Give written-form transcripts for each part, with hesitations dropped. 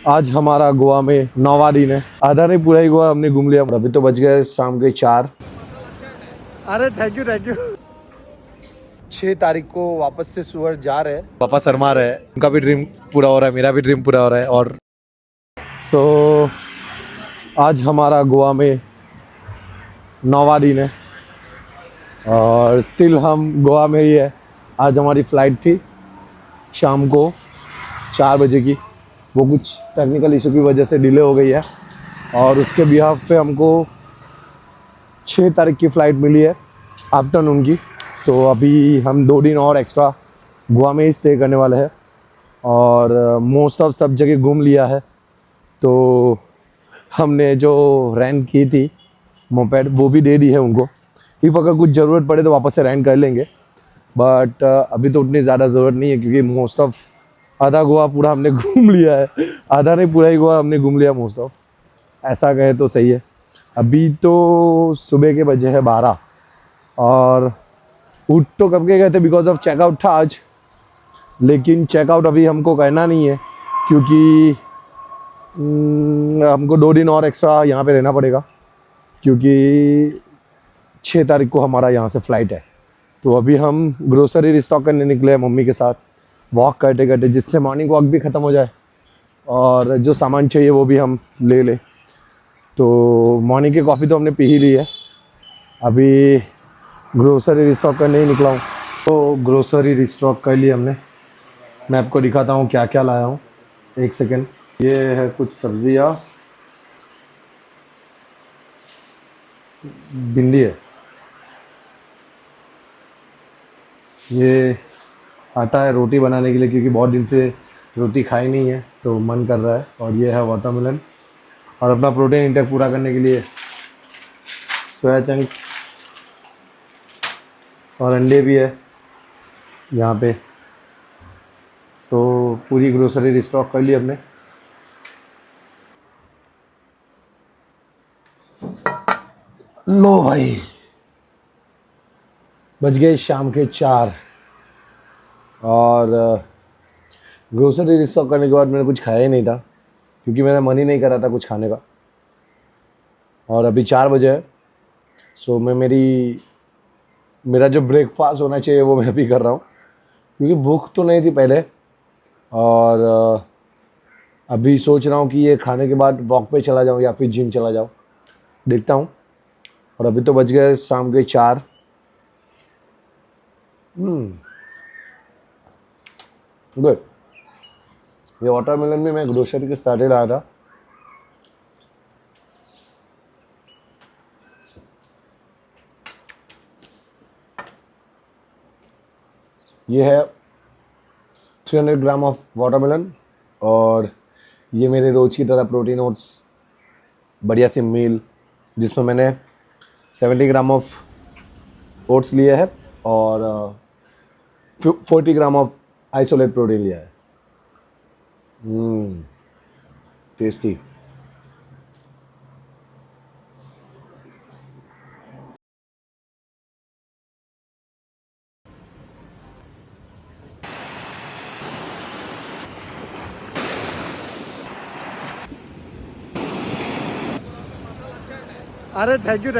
आज हमारा गोवा में 9वां दिन है। आधा नहीं पूरा ही गोवा हमने घूम लिया। अभी तो बज गए शाम के 4। अरे थैंक यू 6 तारीख को वापस से सूरत जा रहे हैं। पापा शर्मा रहे हैं, उनका भी ड्रीम पूरा हो रहा है, मेरा भी ड्रीम पूरा हो रहा है। और आज हमारा गोवा में 9वां दिन है और स्टिल हम गोवा में ही है। आज हमारी फ़्लाइट थी शाम को 4 बजे की, वो कुछ टेक्निकल इशू की वजह से डिले हो गई है और उसके बिहाफ पे हमको 6 तारीख की फ़्लाइट मिली है आफ्टरनून की। तो अभी हम 2 दिन और एक्स्ट्रा गोवा में ही स्टे करने वाले हैं और मोस्ट ऑफ सब जगह घूम लिया है। तो हमने जो रेंट की थी मोपेड वो भी दे दी है उनको। इफ़ अगर कुछ ज़रूरत पड़े तो वापस से रेंट कर लेंगे, बट अभी तो उतनी ज़्यादा ज़रूरत नहीं है क्योंकि मोस्ट ऑफ आधा गोवा पूरा हमने घूम लिया है। आधा नहीं पूरा ही गोवा हमने घूम लिया मोस्ट ऑफ, ऐसा कहे तो सही है। अभी तो सुबह के बजे है 12 और उठ तो कब के गए थे बिकॉज ऑफ चेकआउट था आज, लेकिन चेकआउट अभी हमको करना नहीं है क्योंकि हमको 2 दिन और एक्स्ट्रा यहाँ पे रहना पड़ेगा क्योंकि 6 तारीख को हमारा यहाँ से फ़्लाइट है। तो अभी हम ग्रोसरी रिस्टॉक करने निकले हैं मम्मी के साथ, वॉक करते करते, जिससे मॉर्निंग वॉक भी ख़त्म हो जाए और जो सामान चाहिए वो भी हम ले लें। तो मॉर्निंग की कॉफ़ी तो हमने पी ही ली है, अभी ग्रोसरी रिस्टॉक करने ही निकला हूँ। तो ग्रोसरी रिस्टॉक कर ली हमने। मैं आपको दिखाता हूँ क्या क्या लाया हूँ, एक सेकेंड। ये है कुछ सब्जियाँ, भिंडी है, ये आता है रोटी बनाने के लिए क्योंकि बहुत दिन से रोटी खाई नहीं है तो मन कर रहा है। और ये है वाटरमेलन और अपना प्रोटीन इंटेक पूरा करने के लिए सोया चंक्स और अंडे भी है यहाँ पे। सो पूरी ग्रोसरी रिस्टॉक कर ली हमने। लो भाई, बज गए शाम के 4 और ग्रोसरी रिस्टॉक करने के बाद मैंने कुछ खाया ही नहीं था क्योंकि मेरा मन ही नहीं कर रहा था कुछ खाने का। और अभी 4 बजे है, सो मैं मेरा जो ब्रेकफास्ट होना चाहिए वो मैं अभी कर रहा हूँ क्योंकि भूख तो नहीं थी पहले। और अभी सोच रहा हूँ कि ये खाने के बाद वॉक पे चला जाऊँ या फिर जिम चला जाऊँ, देखता हूँ। और अभी तो बज गए शाम के 4। गुड। ये वाटरमेलन भी मैं ग्रोसरी के साथ ही लाया था। ये है 300 ग्राम ऑफ वाटरमेलन और ये मेरे रोज़ की तरह प्रोटीन ओट्स, बढ़िया सी मील जिसमें मैंने 70 ग्राम ऑफ ओट्स लिए है और 40 ग्राम ऑफ आइसोलेट प्रोटीन लिया है। टेस्टी। अरे थैंक यू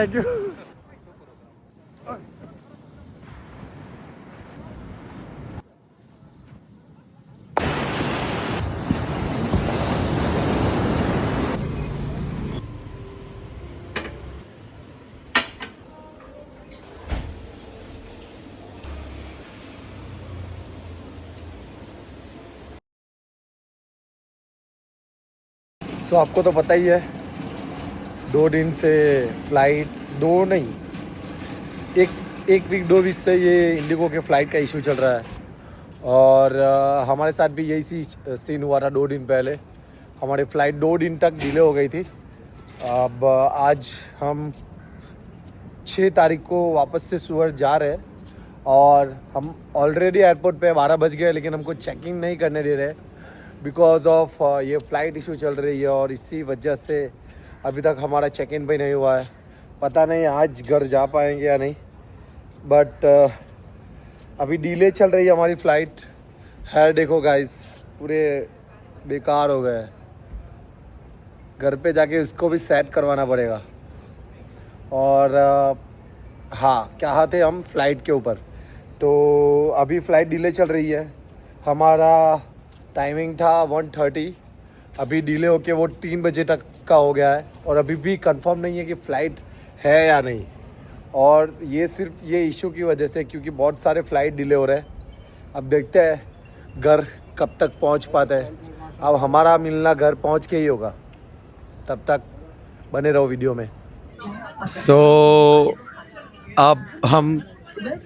सो आपको तो पता ही है 2 दिन से फ़्लाइट, 2 नहीं, एक वीक 2 वीक से ये इंडिगो के फ़्लाइट का इशू चल रहा है। और हमारे साथ भी यही सीन हुआ था 2 दिन पहले। हमारी फ़्लाइट 2 दिन तक डिले हो गई थी। अब आज हम 6 तारीख को वापस से सूरत जा रहे हैं और हम ऑलरेडी एयरपोर्ट पे 12 बज गए, लेकिन हमको चेकिंग नहीं करने दे रहे बिकॉज ऑफ ये फ़्लाइट इशू चल रही है और इसी वजह से अभी तक हमारा चेक इन भी नहीं हुआ है। पता नहीं आज घर जा पाएंगे या नहीं, बट अभी डिले चल रही है हमारी फ़्लाइट। है देखो गाइस, पूरे बेकार हो गए। घर पे जाके इसको भी सेट करवाना पड़ेगा। और हाँ, क्या थे हम फ़्लाइट के ऊपर। तो अभी फ़्लाइट डिले चल रही है। हमारा टाइमिंग था 1:30, अभी डिले होके वो 3 बजे तक का हो गया है और अभी भी कंफर्म नहीं है कि फ़्लाइट है या नहीं। और ये सिर्फ ये इशू की वजह से, क्योंकि बहुत सारे फ़्लाइट डिले हो रहे हैं। अब देखते हैं घर कब तक पहुंच पाते हैं। अब हमारा मिलना घर पहुंच के ही होगा, तब तक बने रहो वीडियो में। अब हम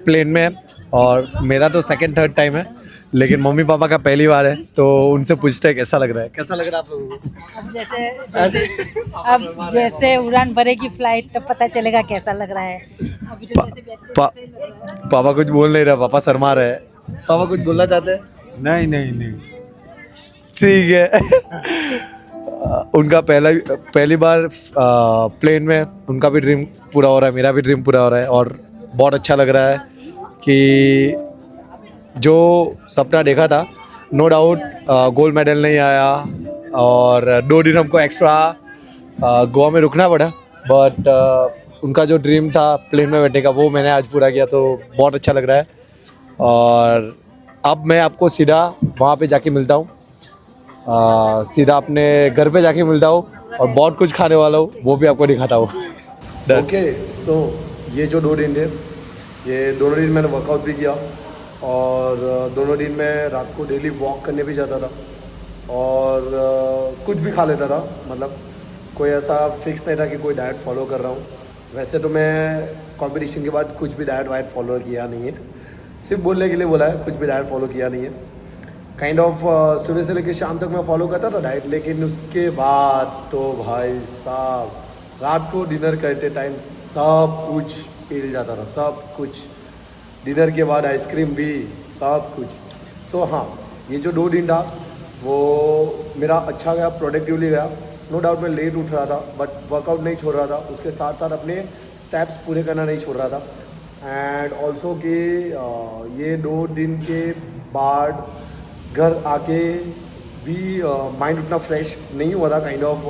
प्लेन में हैं और मेरा तो सेकंड थर्ड टाइम है, लेकिन मम्मी पापा का पहली बार है, तो उनसे पूछते हैं कैसा लग रहा है। कैसा लग रहा है आप लोगों को? अब जैसे उड़ान भरेगी फ्लाइट तब पता चलेगा कैसा लग रहा है। अभी तो जैसे बैठे पा, वैसे ही लग रहा है। पापा कुछ बोल नहीं रहा, पापा शर्मा रहे हैं। पापा कुछ बोलना चाहते हैं? नहीं ठीक है। उनका पहली बार प्लेन में, उनका भी ड्रीम पूरा हो रहा है, मेरा भी ड्रीम पूरा हो रहा है और बहुत अच्छा लग रहा है कि जो सपना देखा था, नो डाउट गोल्ड मेडल नहीं आया और 2 दिन हमको एक्स्ट्रा गोवा में रुकना पड़ा, बट उनका जो ड्रीम था प्लेन में बैठने का, वो मैंने आज पूरा किया, तो बहुत अच्छा लग रहा है। और अब मैं आपको सीधा वहाँ पे जाके मिलता हूँ, सीधा अपने घर पे जाके मिलता हूँ और बहुत कुछ खाने वाला हूँ, वो भी आपको दिखाता हूँ। ओके, सो ये जो 2 दिन थे, ये दोनों दिन मैंने वर्कआउट भी किया और दोनों दिन मैं रात को डेली वॉक करने भी जाता था और कुछ भी खा लेता था। मतलब कोई ऐसा फिक्स नहीं था कि कोई डाइट फॉलो कर रहा हूँ। वैसे तो मैं कंपटीशन के बाद कुछ भी डाइट वाइट फॉलो किया नहीं है, सिर्फ बोलने के लिए बोला है, कुछ भी डाइट फॉलो किया नहीं है। काइंड ऑफ सुबह से लेकर शाम तक मैं फॉलो करता था डाइट, लेकिन उसके बाद तो भाई साहब रात को डिनर करते टाइम सब कुछ हिल जाता था, सब कुछ। डिनर के बाद आइसक्रीम भी, सब कुछ। सो हाँ, ये जो 2 दिन था वो मेरा अच्छा गया, प्रोडक्टिवली गया। नो डाउट मैं लेट उठ रहा था, बट वर्कआउट नहीं छोड़ रहा था, उसके साथ साथ अपने स्टेप्स पूरे करना नहीं छोड़ रहा था। एंड ऑल्सो कि ये 2 दिन के बाद घर आके भी माइंड उतना फ्रेश नहीं हुआ था। काइंड ऑफ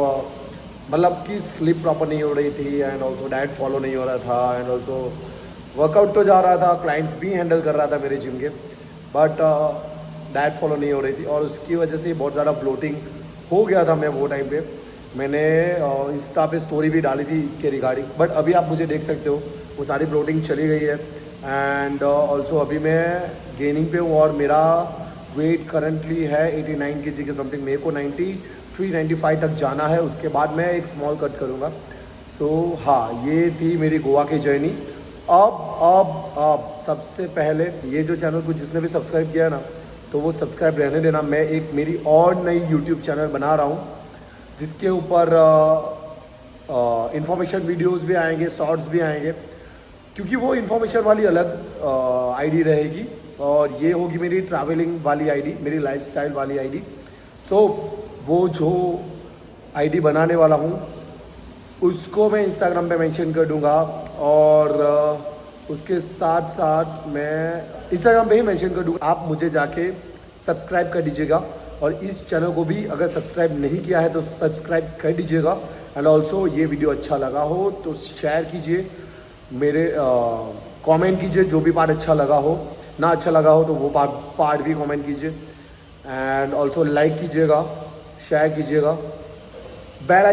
मतलब कि स्लीप प्रॉपर नहीं हो रही थी एंड ऑल्सो डाइट फॉलो नहीं हो रहा था एंड ऑल्सो वर्कआउट तो जा रहा था, क्लाइंट्स भी हैंडल कर रहा था मेरे जिम के, बट डाइट फॉलो नहीं हो रही थी और उसकी वजह से बहुत ज़्यादा ब्लोटिंग हो गया था। मैं वो टाइम पे मैंने इंस्टा पे स्टोरी भी डाली थी इसके रिगार्डिंग, बट अभी आप मुझे देख सकते हो वो सारी ब्लोटिंग चली गई है। एंड ऑल्सो अभी मैं गेनिंग पे हूँ और मेरा वेट करंटली है 89 kg के समथिंग। मेरे को 93-95 तक जाना है, उसके बाद मैं एक स्मॉल कट करूँगा। सो हाँ, ये थी मेरी गोवा की जर्नी। अब सबसे पहले ये जो चैनल को जिसने भी सब्सक्राइब किया है ना, तो वो सब्सक्राइब रहने देना। मैं एक मेरी और नई यूट्यूब चैनल बना रहा हूँ जिसके ऊपर इंफॉर्मेशन वीडियोस भी आएंगे, शॉर्ट्स भी आएंगे, क्योंकि वो इन्फॉर्मेशन वाली अलग आईडी रहेगी और ये होगी मेरी ट्रैवलिंग वाली आईडी, मेरी लाइफस्टाइल वाली आईडी। सो वो जो आईडी बनाने वाला हूँ उसको मैं इंस्टाग्राम पे मेंशन कर दूँगा और उसके साथ साथ मैं इंस्टाग्राम पे ही मेंशन कर दूँगा। आप मुझे जाके सब्सक्राइब कर दीजिएगा और इस चैनल को भी अगर सब्सक्राइब नहीं किया है तो सब्सक्राइब कर दीजिएगा। एंड ऑल्सो ये वीडियो अच्छा लगा हो तो शेयर कीजिए, मेरे कमेंट कीजिए, जो भी पार्ट अच्छा लगा हो, ना अच्छा लगा हो तो वो पार्ट भी कमेंट कीजिए। एंड ऑल्सो लाइक कीजिएगा, शेयर कीजिएगा, बेल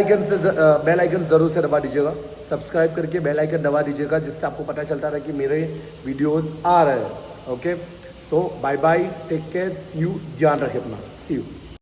आइकन ज़रूर से दबा दीजिएगा, सब्सक्राइब करके बेल आइकन दबा दीजिएगा, जिससे आपको पता चलता रहे कि मेरे वीडियोस आ रहे हैं। Okay, so bye bye, take care, see you, ध्यान रखें अपना, सी यू।